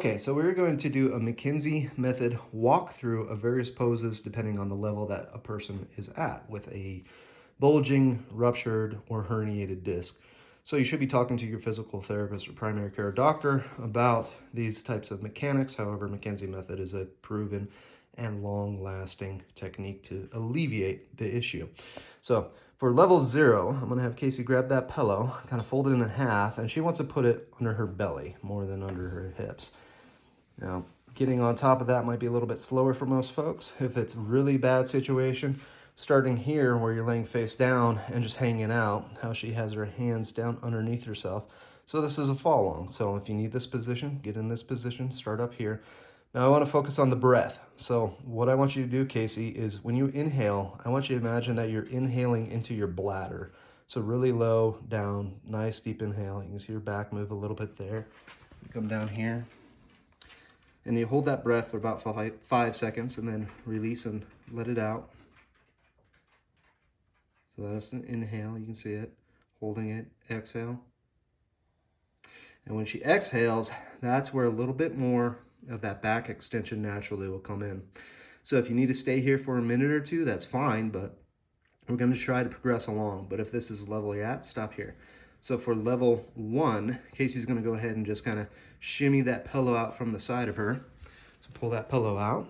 Okay, so we're going to do a McKenzie method walkthrough of various poses depending on the level that a person is at with a bulging, ruptured, or herniated disc. So you should be talking to your physical therapist or primary care doctor about these types of mechanics. However, McKenzie method is a proven and long-lasting technique to alleviate the issue. So for level 0, I'm going to have Casey grab that pillow, kind of fold it in half, and she wants to put it under her belly more than under her hips. Now, getting on top of that might be a little bit slower for most folks. If it's a really bad situation, starting here where you're laying face down and just hanging out, how she has her hands down underneath herself. So this is a fall long. So if you need this position, get in this position, start up here. Now I want to focus on the breath. So what I want you to do, Casey, is when you inhale, I want you to imagine that you're inhaling into your bladder. So really low, down, nice deep inhale. You can see your back move a little bit there. You come down here. And you hold that breath for about 5 seconds and then release and let it out. So that's an inhale, you can see it, holding it, exhale. And when she exhales, that's where a little bit more of that back extension naturally will come in. So if you need to stay here for a minute or two, that's fine, but we're going to try to progress along. But if this is the level you're at, stop here. So for level 1, Casey's going to go ahead and just kind of shimmy that pillow out from the side of her. So pull that pillow out.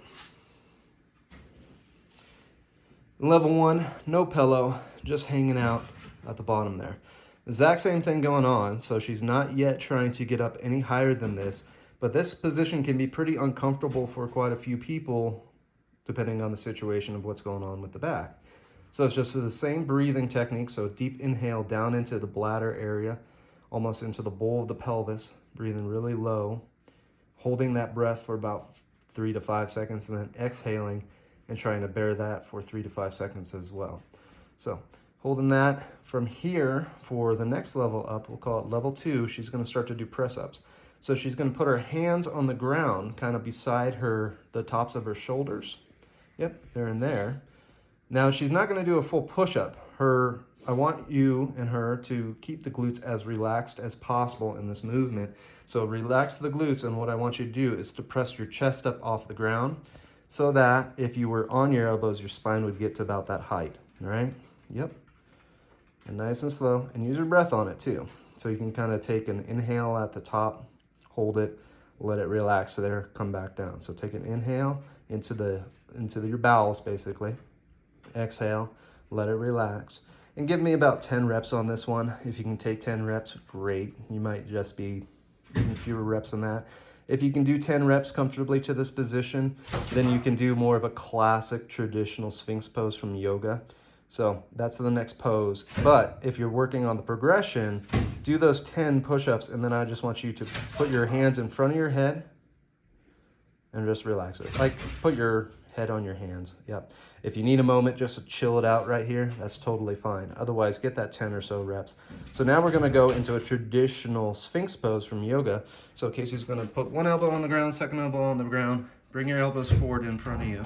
Level 1, no pillow, just hanging out at the bottom there. Exact same thing going on, so she's not yet trying to get up any higher than this, but this position can be pretty uncomfortable for quite a few people depending on the situation of what's going on with the back. So it's just the same breathing technique, so deep inhale down into the bladder area, almost into the bowl of the pelvis, breathing really low, holding that breath for about 3 to 5 seconds, and then exhaling and trying to bear that for 3 to 5 seconds as well. So holding that from here for the next level up, we'll call it level 2, she's going to start to do press-ups. So she's going to put her hands on the ground, kind of beside her, the tops of her shoulders. Yep, they're in there. Now she's not going to do a full push-up. I want you and her to keep the glutes as relaxed as possible in this movement. So relax the glutes, and what I want you to do is to press your chest up off the ground so that if you were on your elbows, your spine would get to about that height, all right? Yep. And nice and slow, and use your breath on it too. So you can kind of take an inhale at the top, hold it, let it relax there, come back down. So take an inhale into your bowels basically. Exhale, let it relax. And give me about 10 reps on this one. If you can take 10 reps, great. You might just be even fewer reps than that. If you can do 10 reps comfortably to this position, then you can do more of a classic traditional Sphinx pose from yoga. So that's the next pose. But if you're working on the progression, do those 10 push-ups, and then I just want you to put your hands in front of your head and just relax it. Like, put your head on your hands. Yep. If you need a moment just to chill it out right here, that's totally fine. Otherwise, get that 10 or so reps. So now we're going to go into a traditional Sphinx pose from yoga. So Casey's going to put one elbow on the ground, second elbow on the ground. Bring your elbows forward in front of you.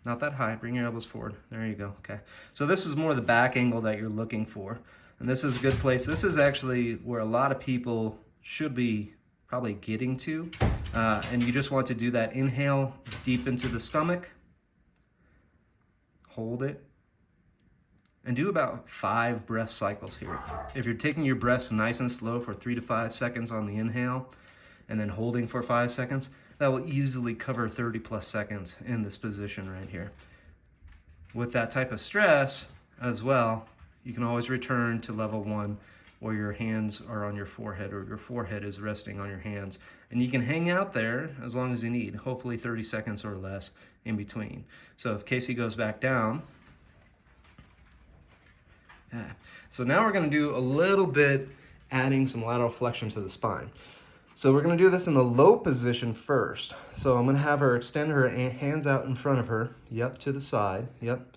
Not that high. Bring your elbows forward. There you go. Okay. So this is more the back angle that you're looking for. And this is a good place. This is actually where a lot of people should be probably getting to. And you just want to do that inhale deep into the stomach. Hold it. And do about 5 breath cycles here. If you're taking your breaths nice and slow for 3 to 5 seconds on the inhale, and then holding for 5 seconds, that will easily cover 30 plus seconds in this position right here. With that type of stress as well, you can always return to level 1 where your hands are on your forehead or your forehead is resting on your hands. And you can hang out there as long as you need, hopefully 30 seconds or less in between. So if Casey goes back down, so now we're going to do a little bit adding some lateral flexion to the spine. So we're going to do this in the low position first. So I'm going to have her extend her hands out in front of her. Yep, to the side. Yep.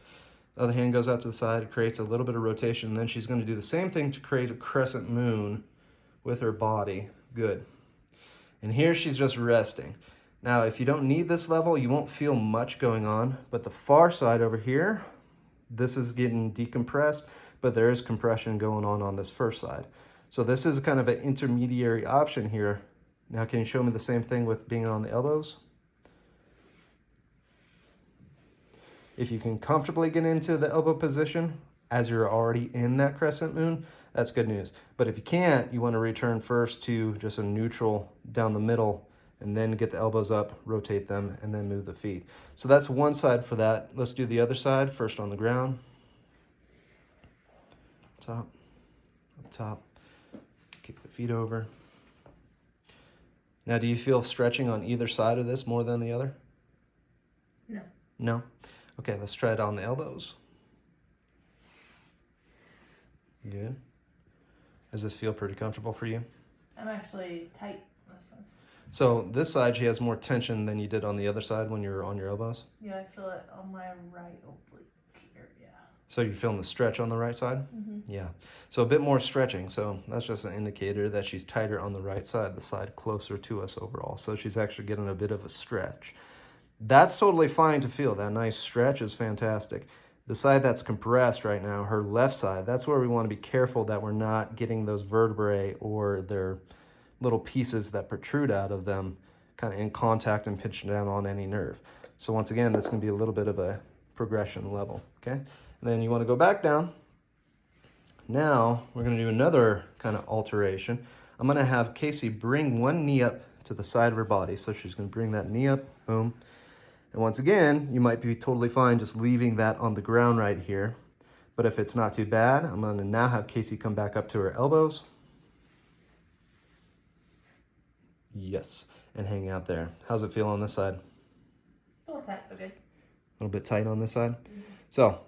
The other hand goes out to the side. It creates a little bit of rotation. And then she's going to do the same thing to create a crescent moon with her body. Good. And here she's just resting. Now, if you don't need this level, you won't feel much going on. But the far side over here, this is getting decompressed, but there is compression going on this first side. So this is kind of an intermediary option here Now can you show me the same thing with being on the elbows? If you can comfortably get into the elbow position as you're already in that crescent moon, that's good news. But if you can't, you want to return first to just a neutral down the middle and then get the elbows up, rotate them, and then move the feet. So that's one side for that. Let's do the other side. First on the ground. Top, up top, kick the feet over. Now, do you feel stretching on either side of this more than the other? No. No? Okay, let's try it on the elbows. Good. Does this feel pretty comfortable for you? I'm actually tight on this one. So this side, she has more tension than you did on the other side when you were on your elbows? Yeah, I feel it on my right oblique area. So you're feeling the stretch on the right side? Mm-hmm. Yeah. So a bit more stretching. So that's just an indicator that she's tighter on the right side, the side closer to us overall. So she's actually getting a bit of a stretch. That's totally fine to feel. That nice stretch is fantastic. The side that's compressed right now, her left side, that's where we want to be careful that we're not getting those vertebrae or their little pieces that protrude out of them kind of in contact and pinching down on any nerve. So once again, this can be a little bit of a progression level, okay? And then you want to go back down. Now we're going to do another kind of alteration. I'm going to have Casey bring one knee up to the side of her body. So she's going to bring that knee up, boom. And once again, you might be totally fine just leaving that on the ground right here. But if it's not too bad, I'm going to now have Casey come back up to her elbows. Yes, and hang out there. How's it feel on this side? It's a little tight, but good. A little bit tight on this side. So,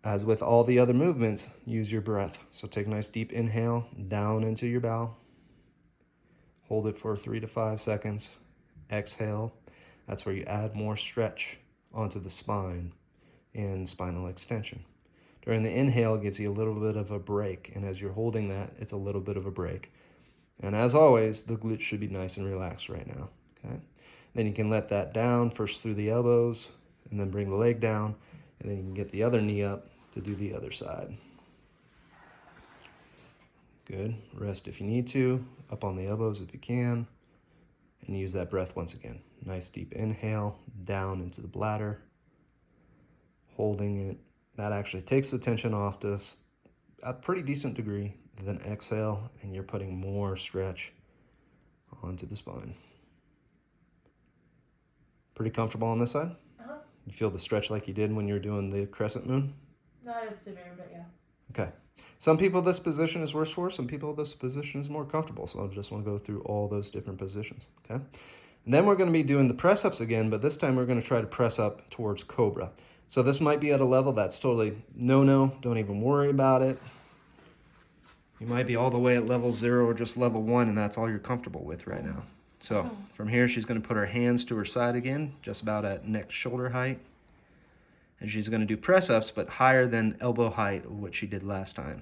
as with all the other movements, use your breath. So take a nice deep inhale down into your bow. Hold it for 3 to 5 seconds. Exhale. That's where you add more stretch onto the spine and spinal extension. During the inhale, it gives you a little bit of a break. And as you're holding that, it's a little bit of a break. And as always, the glutes should be nice and relaxed right now. Okay. Then you can let that down first through the elbows and then bring the leg down. And then you can get the other knee up to do the other side. Good. Rest if you need to. Up on the elbows if you can. And use that breath once again. Nice deep inhale down into the bladder. Holding it. That actually takes the tension off to a pretty decent degree. Then exhale, and you're putting more stretch onto the spine. Pretty comfortable on this side? Uh-huh. You feel the stretch like you did when you were doing the crescent moon? Not as severe, but yeah. Okay. Some people this position is worse for. Some people this position is more comfortable. So I just want to go through all those different positions. Okay. And then we're going to be doing the press ups again, but this time we're going to try to press up towards cobra. So this might be at a level that's totally no. Don't even worry about it. You might be all the way at level 0 or just level 1, and that's all you're comfortable with right now. So from here, she's going to put her hands to her side again, just about at neck shoulder height. And she's going to do press-ups, but higher than elbow height of what she did last time.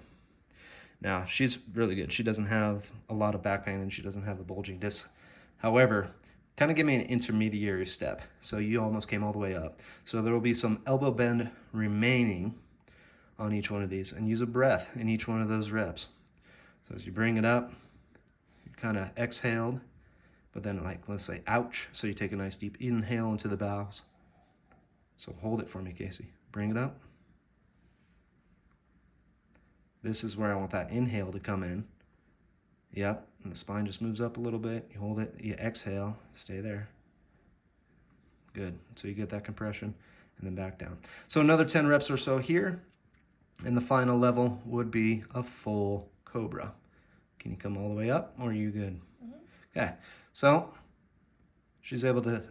Now, she's really good. She doesn't have a lot of back pain, and she doesn't have the bulging disc. However, kind of give me an intermediary step. So you almost came all the way up. So there will be some elbow bend remaining on each one of these, and use a breath in each one of those reps. So as you bring it up, you kind of exhaled, but then like, let's say, ouch. So you take a nice deep inhale into the bows. So hold it for me, Casey. Bring it up. This is where I want that inhale to come in. Yep, and the spine just moves up a little bit. You hold it, you exhale, stay there. Good, so you get that compression and then back down. So another 10 reps or so here. And the final level would be a full cobra. Can you come all the way up, or are you good? Mm-hmm. Okay, so she's able to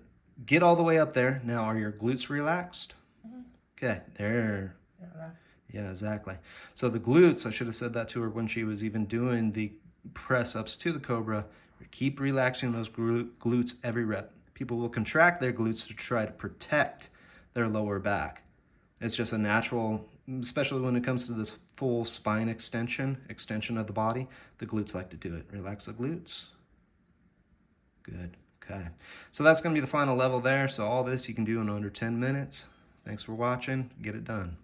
get all the way up there. Now, are your glutes relaxed? Mm-hmm. Okay, there. Yeah, exactly. So the glutes, I should have said that to her when she was even doing the press-ups to the cobra. Keep relaxing those glutes every rep. People will contract their glutes to try to protect their lower back. It's just a natural, especially when it comes to this full spine extension of the body, the glutes like to do it. Relax the glutes. Good. Okay. So that's going to be the final level there. So all this you can do in under 10 minutes. Thanks for watching. Get it done.